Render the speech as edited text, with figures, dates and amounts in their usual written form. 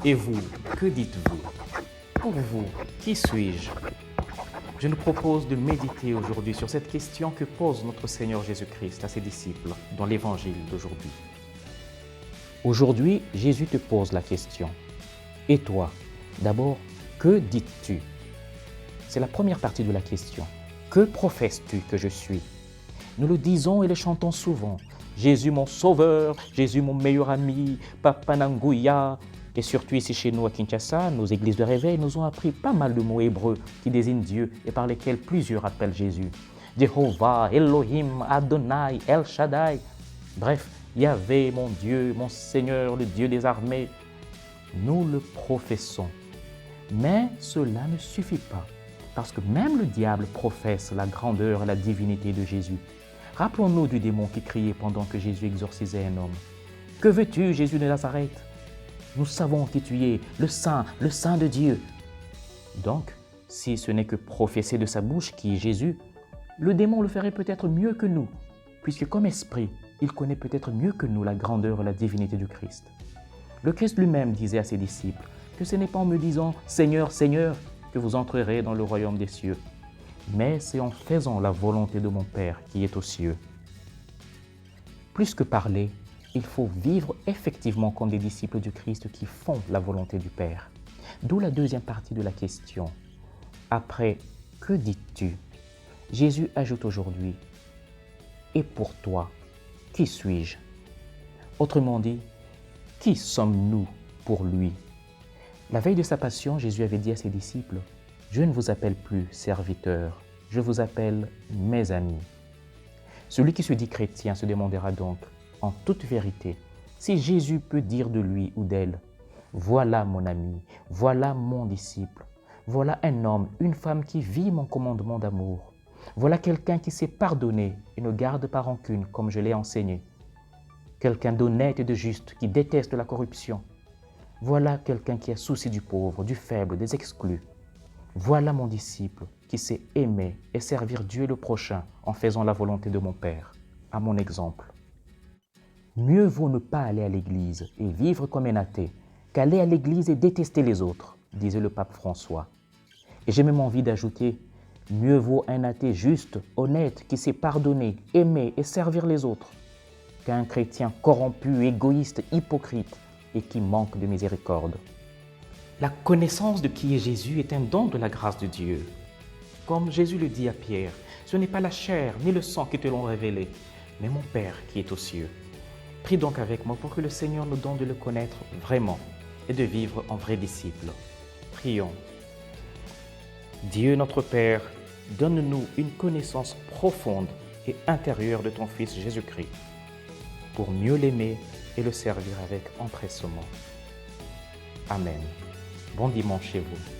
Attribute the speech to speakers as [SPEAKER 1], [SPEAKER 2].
[SPEAKER 1] Et vous, que dites-vous? Pour vous, qui suis-je? Je nous propose de méditer aujourd'hui sur cette question que pose notre Seigneur Jésus-Christ à ses disciples dans l'Évangile d'aujourd'hui. Aujourd'hui, Jésus te pose la question. Et toi, d'abord, que dis-tu? C'est la première partie de la question. Que professes-tu que je suis? Nous le disons et le chantons souvent. Jésus mon sauveur, Jésus mon meilleur ami, Papa Nanguya. Et surtout ici chez nous à Kinshasa, nos églises de réveil nous ont appris pas mal de mots hébreux qui désignent Dieu et par lesquels plusieurs appellent Jésus. Jehovah, Elohim, Adonai, El Shaddai. Bref, Yahvé, mon Dieu, mon Seigneur, le Dieu des armées. Nous le professons. Mais cela ne suffit pas, parce que même le diable professe la grandeur et la divinité de Jésus. Rappelons-nous du démon qui criait pendant que Jésus exorcisait un homme. « Que veux-tu, Jésus de Nazareth ?» Nous savons qui tu es, le Saint de Dieu. Donc, si ce n'est que professer de sa bouche qui est Jésus, le démon le ferait peut-être mieux que nous, puisque comme esprit, il connaît peut-être mieux que nous la grandeur et la divinité du Christ. Le Christ lui-même disait à ses disciples que ce n'est pas en me disant « Seigneur, Seigneur » que vous entrerez dans le royaume des cieux, mais c'est en faisant la volonté de mon Père qui est aux cieux. Plus que parler, il faut vivre effectivement comme des disciples du Christ qui font la volonté du Père. D'où la deuxième partie de la question. Après, que dis-tu? Jésus ajoute aujourd'hui, et pour toi, qui suis-je? Autrement dit, qui sommes-nous pour lui? La veille de sa passion, Jésus avait dit à ses disciples, « Je ne vous appelle plus serviteurs, je vous appelle mes amis. » Celui qui se dit chrétien se demandera donc, en toute vérité, si Jésus peut dire de lui ou d'elle, « Voilà mon ami, voilà mon disciple, voilà un homme, une femme qui vit mon commandement d'amour, voilà quelqu'un qui sait pardonner et ne garde pas rancune comme je l'ai enseigné, quelqu'un d'honnête et de juste qui déteste la corruption, voilà quelqu'un qui a souci du pauvre, du faible, des exclus. Voilà mon disciple qui sait aimer et servir Dieu et le prochain en faisant la volonté de mon Père, à mon exemple. Mieux vaut ne pas aller à l'église et vivre comme un athée qu'aller à l'église et détester les autres, disait le pape François. Et j'ai même envie d'ajouter, mieux vaut un athée juste, honnête, qui sait pardonner, aimer et servir les autres, qu'un chrétien corrompu, égoïste, hypocrite et qui manque de miséricorde. La connaissance de qui est Jésus est un don de la grâce de Dieu. Comme Jésus le dit à Pierre, ce n'est pas la chair ni le sang qui te l'ont révélé, mais mon Père qui est aux cieux. Prie donc avec moi pour que le Seigneur nous donne de le connaître vraiment et de vivre en vrais disciples. Prions. Dieu notre Père, donne-nous une connaissance profonde et intérieure de ton Fils Jésus-Christ, pour mieux l'aimer et le servir avec empressement. Amen. Bon dimanche chez vous.